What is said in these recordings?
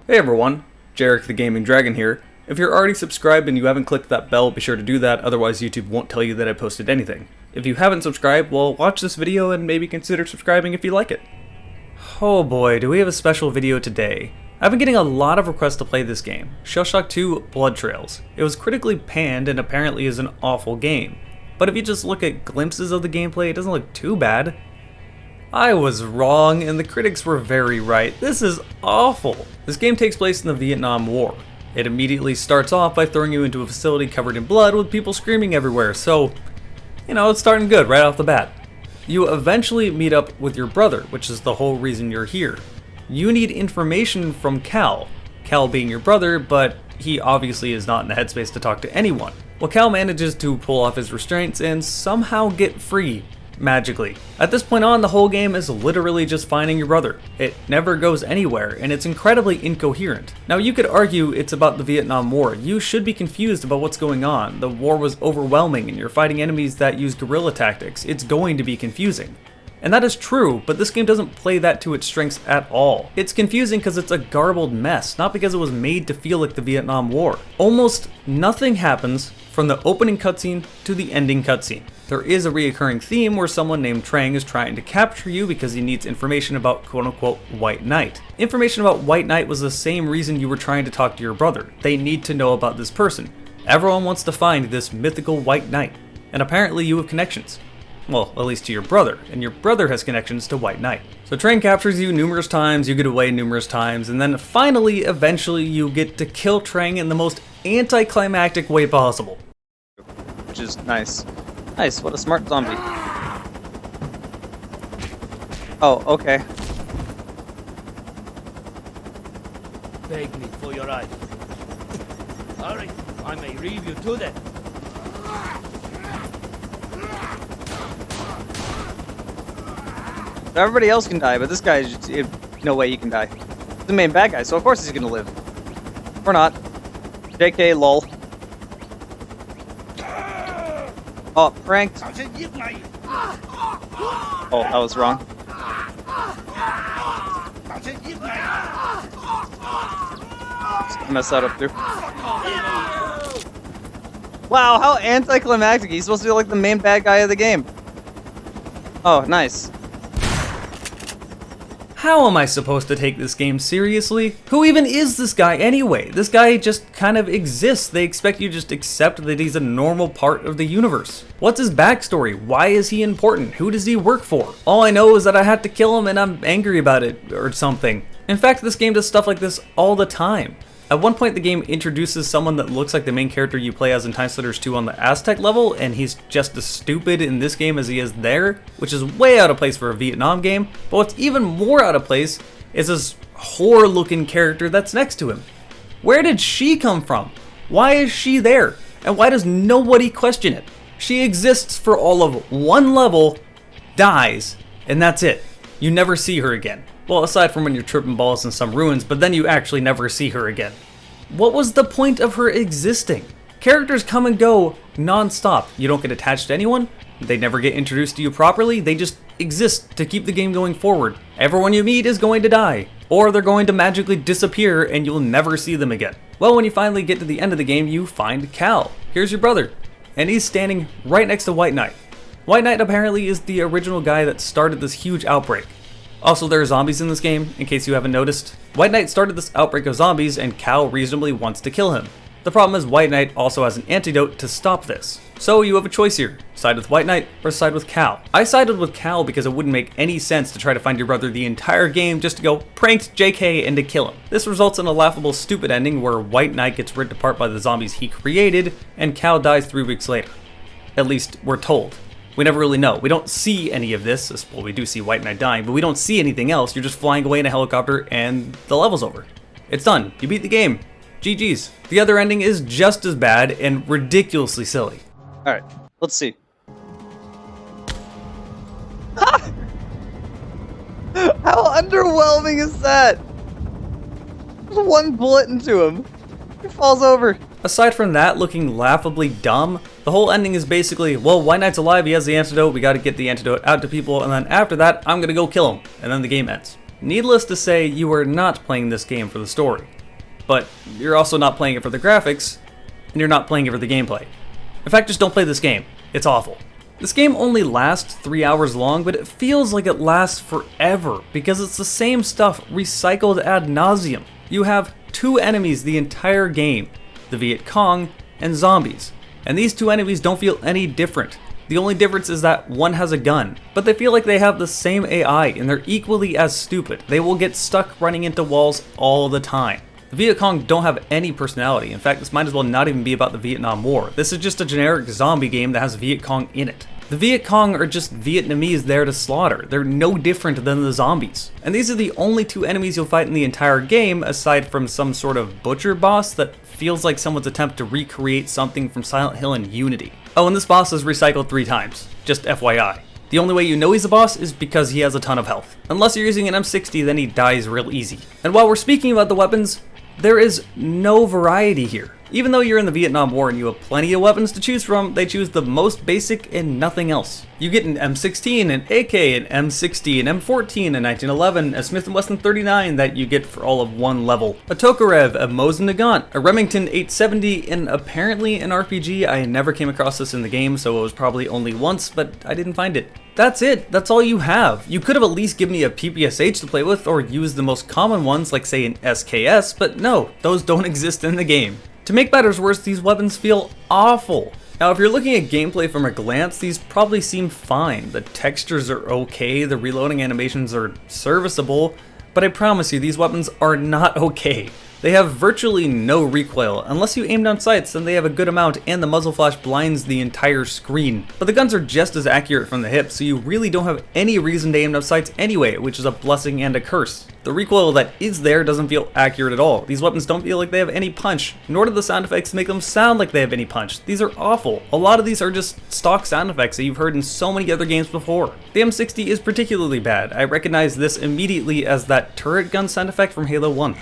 Hey everyone, Jarek the Gaming Dragon here. If you're already subscribed and you haven't clicked that bell, be sure to do that, otherwise YouTube won't tell you that I posted anything. If you haven't subscribed, well, watch this video and maybe consider subscribing if you like it. Oh boy, do we have a special video today. I've been getting a lot of requests to play this game, Shell Shock 2 Blood Trails. It was critically panned and apparently is an awful game. But if you just look at glimpses of the gameplay, it doesn't look too bad. I was wrong, and the critics were very right. This is awful. This game takes place in the Vietnam War. It immediately starts off by throwing you into a facility covered in blood with people screaming everywhere, so, it's starting good right off the bat. You eventually meet up with your brother, which is the whole reason you're here. You need information from Cal being your brother, but he obviously is not in the headspace to talk to anyone. Well, Cal manages to pull off his restraints and somehow get free. Magically. At this point on, the whole game is literally just finding your brother. It never goes anywhere, and it's incredibly incoherent. Now, you could argue it's about the Vietnam War. You should be confused about what's going on. The war was overwhelming, and you're fighting enemies that use guerrilla tactics. It's going to be confusing. And that is true, but this game doesn't play that to its strengths at all. It's confusing because it's a garbled mess, not because it was made to feel like the Vietnam War. Almost nothing happens from the opening cutscene to the ending cutscene. There is a reoccurring theme where someone named Trang is trying to capture you because he needs information about quote-unquote White Knight. Information about White Knight was the same reason you were trying to talk to your brother. They need to know about this person. Everyone wants to find this mythical White Knight, and apparently you have connections. Well, at least to your brother, and your brother has connections to White Knight. So Trang captures you numerous times, you get away numerous times, and then finally, eventually, you get to kill Trang in the most anticlimactic way possible. Which is nice. Nice, what a smart zombie. Oh, okay. Beg me for your eyes. Sorry, I may leave you to that. Everybody else can die, but this guy, no way he can die. He's the main bad guy, so of course he's gonna live. Or not. JK, lol. Oh, pranked. Oh, that was wrong. I messed that up too. Wow, how anticlimactic. He's supposed to be like the main bad guy of the game. Oh, nice. How am I supposed to take this game seriously? Who even is this guy anyway? This guy just kind of exists. They expect you to just accept that he's a normal part of the universe. What's his backstory? Why is he important? Who does he work for? All I know is that I had to kill him and I'm angry about it, or something. In fact, this game does stuff like this all the time. At one point, the game introduces someone that looks like the main character you play as in Timesplitters 2 on the Aztec level, and he's just as stupid in this game as he is there, which is way out of place for a Vietnam game. But what's even more out of place is this whore-looking character that's next to him. Where did she come from? Why is she there? And why does nobody question it? She exists for all of one level, dies, and that's it. You never see her again. Well, aside from when you're tripping balls in some ruins, but then you actually never see her again. What was the point of her existing? Characters come and go non-stop. You don't get attached to anyone, they never get introduced to you properly, they just exist to keep the game going forward. Everyone you meet is going to die, or they're going to magically disappear and you'll never see them again. Well, when you finally get to the end of the game, you find Cal. Here's your brother, and he's standing right next to White Knight. White Knight apparently is the original guy that started this huge outbreak. Also, there are zombies in this game, in case you haven't noticed. White Knight started this outbreak of zombies, and Cal reasonably wants to kill him. The problem is White Knight also has an antidote to stop this. So you have a choice here, side with White Knight or side with Cal. I sided with Cal because it wouldn't make any sense to try to find your brother the entire game just to go pranked JK and to kill him. This results in a laughable stupid ending where White Knight gets ripped apart by the zombies he created, and Cal dies 3 weeks later. At least, we're told. We never really know. We don't see any of this. Well, we do see White Knight dying, but we don't see anything else. You're just flying away in a helicopter and the level's over. It's done. You beat the game. GG's. The other ending is just as bad and ridiculously silly. Alright, let's see. How underwhelming is that? There's one bullet into him. He falls over. Aside from that looking laughably dumb, the whole ending is basically, well, White Knight's alive, he has the antidote, we gotta get the antidote out to people, and then after that, I'm gonna go kill him, and then the game ends. Needless to say, you are not playing this game for the story. but you're also not playing it for the graphics, and you're not playing it for the gameplay. In fact, just don't play this game. It's awful. This game only lasts 3 hours long, but it feels like it lasts forever because it's the same stuff recycled ad nauseum. You have 2 enemies the entire game, the Viet Cong and zombies, and these 2 enemies don't feel any different. The only difference is that one has a gun, but they feel like they have the same AI and they're equally as stupid. They will get stuck running into walls all the time. The Viet Cong don't have any personality. In fact, this might as well not even be about the Vietnam War. This is just a generic zombie game that has Viet Cong in it. The Viet Cong are just Vietnamese there to slaughter. They're no different than the zombies. And these are the only 2 enemies you'll fight in the entire game, aside from some sort of butcher boss that feels like someone's attempt to recreate something from Silent Hill and Unity. Oh, and this boss is recycled 3 times, just FYI. The only way you know he's a boss is because he has a ton of health. Unless you're using an M60, then he dies real easy. And while we're speaking about the weapons, there is no variety here. Even though you're in the Vietnam War and you have plenty of weapons to choose from, they choose the most basic and nothing else. You get an M16, an AK, an M60, an M14, a 1911, a Smith & Wesson 39 that you get for all of 1 level, a Tokarev, a Mosin Nagant, a Remington 870, and apparently an RPG. I never came across this in the game, so it was probably only once, but I didn't find it. That's it, that's all you have. You could have at least given me a PPSH to play with or use the most common ones like say an SKS, but no, those don't exist in the game. To make matters worse, these weapons feel awful. Now if you're looking at gameplay from a glance, these probably seem fine. The textures are okay, the reloading animations are serviceable, but I promise you these weapons are not okay. They have virtually no recoil. Unless you aim down sights, then they have a good amount and the muzzle flash blinds the entire screen. But the guns are just as accurate from the hip, so you really don't have any reason to aim down sights anyway, which is a blessing and a curse. The recoil that is there doesn't feel accurate at all. These weapons don't feel like they have any punch, nor do the sound effects make them sound like they have any punch. These are awful. A lot of these are just stock sound effects that you've heard in so many other games before. The M60 is particularly bad. I recognize this immediately as that turret gun sound effect from Halo 1.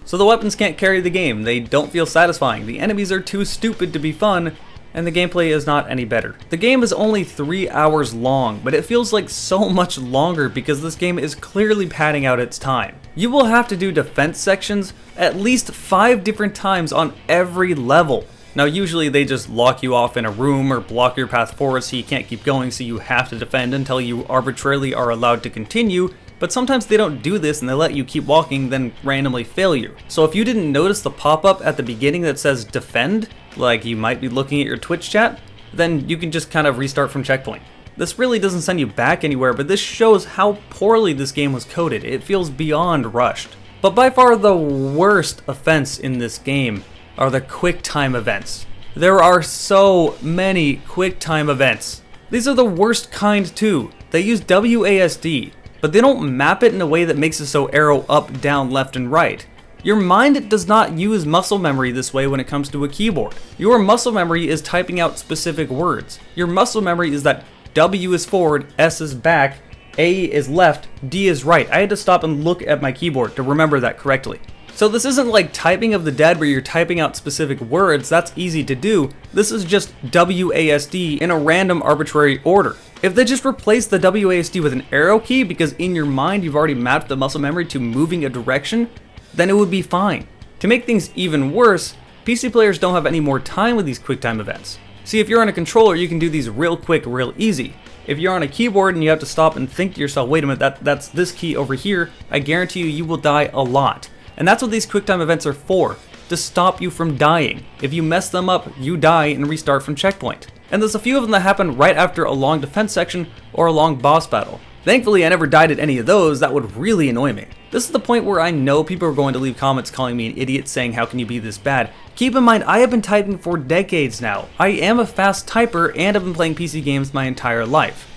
So the weapons can't carry the game, they don't feel satisfying, the enemies are too stupid to be fun, and the gameplay is not any better. The game is only 3 hours long, but it feels like so much longer because this game is clearly padding out its time. You will have to do defense sections at least 5 different times on every level. Now usually they just lock you off in a room or block your path forward so you can't keep going, so you have to defend until you arbitrarily are allowed to continue. But sometimes they don't do this and they let you keep walking, then randomly fail you. So if you didn't notice the pop-up at the beginning that says defend, like you might be looking at your Twitch chat, then you can just kind of restart from checkpoint. This really doesn't send you back anywhere, but this shows how poorly this game was coded. It feels beyond rushed. But by far the worst offense in this game are the quick time events. There are so many quick time events. These are the worst kind too. They use WASD. But they don't map it in a way that makes it so arrow up, down, left, and right. Your mind does not use muscle memory this way when it comes to a keyboard. Your muscle memory is typing out specific words. Your muscle memory is that W is forward, S is back, A is left, D is right. I had to stop and look at my keyboard to remember that correctly. So this isn't like Typing of the Dead where you're typing out specific words, that's easy to do. This is just WASD in a random arbitrary order. If they just replace the WASD with an arrow key because in your mind you've already mapped the muscle memory to moving a direction, then it would be fine. To make things even worse, PC players don't have any more time with these QuickTime events. See, if you're on a controller, you can do these real quick, real easy. If you're on a keyboard and you have to stop and think to yourself, wait a minute, that's this key over here, I guarantee you will die a lot. And that's what these QuickTime events are for, to stop you from dying. If you mess them up, you die and restart from checkpoint. And there's a few of them that happen right after a long defense section or a long boss battle. Thankfully, I never died at any of those. That would really annoy me. This is the point where I know people are going to leave comments calling me an idiot saying how can you be this bad. Keep in mind, I have been typing for decades now. I am a fast typer and have been playing PC games my entire life.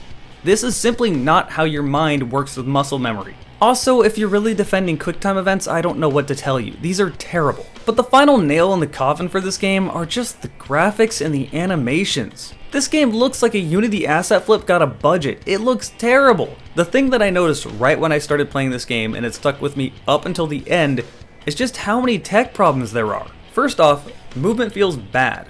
This is simply not how your mind works with muscle memory. Also, if you're really defending QuickTime events, I don't know what to tell you. These are terrible. But the final nail in the coffin for this game are just the graphics and the animations. This game looks like a Unity asset flip got a budget. It looks terrible. The thing that I noticed right when I started playing this game, and it stuck with me up until the end, is just how many tech problems there are. First off, movement feels bad.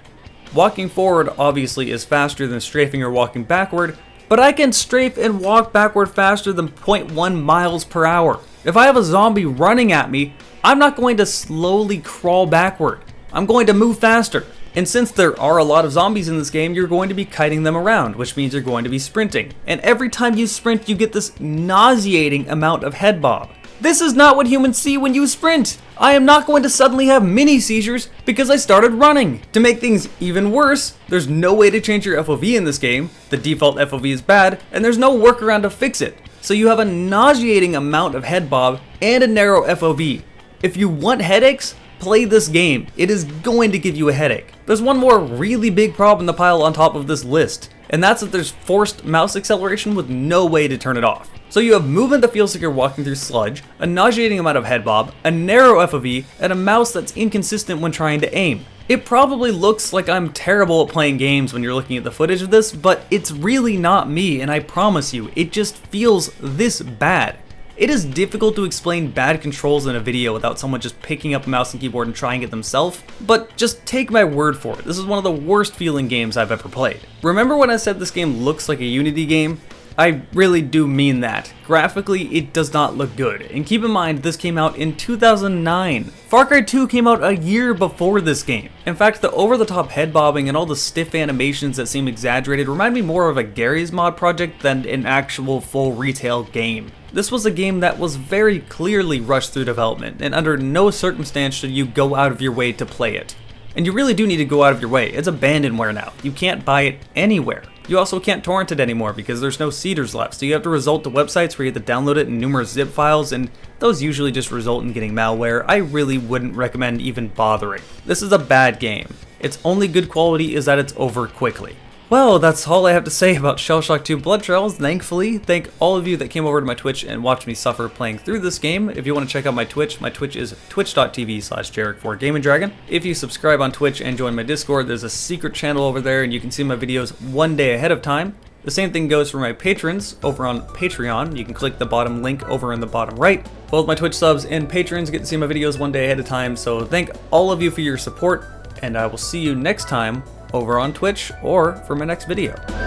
Walking forward obviously is faster than strafing or walking backward, but but I can strafe and walk backward faster than 0.1 miles per hour. If I have a zombie running at me, I'm not going to slowly crawl backward. I'm going to move faster. And since there are a lot of zombies in this game, you're going to be kiting them around, which means you're going to be sprinting. And every time you sprint, you get this nauseating amount of head bob. This is not what humans see when you sprint. I am not going to suddenly have mini seizures because I started running. To make things even worse, there's no way to change your FOV in this game. The default FOV is bad, and there's no workaround to fix it. So you have a nauseating amount of head bob and a narrow FOV. If you want headaches, play this game. It is going to give you a headache. There's one more really big problem to pile on top of this list, and that's that there's forced mouse acceleration with no way to turn it off. So you have movement that feels like you're walking through sludge, a nauseating amount of head bob, a narrow FOV, and a mouse that's inconsistent when trying to aim. It probably looks like I'm terrible at playing games when you're looking at the footage of this, but it's really not me, and I promise you, it just feels this bad. It is difficult to explain bad controls in a video without someone just picking up a mouse and keyboard and trying it themselves, but just take my word for it, this is one of the worst feeling games I've ever played. Remember when I said this game looks like a Unity game? I really do mean that. Graphically, it does not look good, and keep in mind this came out in 2009. Far Cry 2 came out a year before this game. In fact, the over-the-top head bobbing and all the stiff animations that seem exaggerated remind me more of a Garry's Mod project than an actual full retail game. This was a game that was very clearly rushed through development, and under no circumstance should you go out of your way to play it. And you really do need to go out of your way. It's abandonware now. You can't buy it anywhere. You also can't torrent it anymore because there's no seeders left, so you have to resort to websites where you have to download it in numerous zip files, and those usually just result in getting malware. I really wouldn't recommend even bothering. This is a bad game. Its only good quality is that it's over quickly. Well, that's all I have to say about Shellshock 2 Blood Trails, thankfully. Thank all of you that came over to my Twitch and watched me suffer playing through this game. If you want to check out my Twitch is twitch.tv/Jarek4GamingDragon. If you subscribe on Twitch and join my Discord, there's a secret channel over there and you can see my videos one day ahead of time. The same thing goes for my patrons over on Patreon. You can click the bottom link over in the bottom right. Both my Twitch subs and patrons get to see my videos one day ahead of time, so thank all of you for your support, and I will see you next time over on Twitch or for my next video.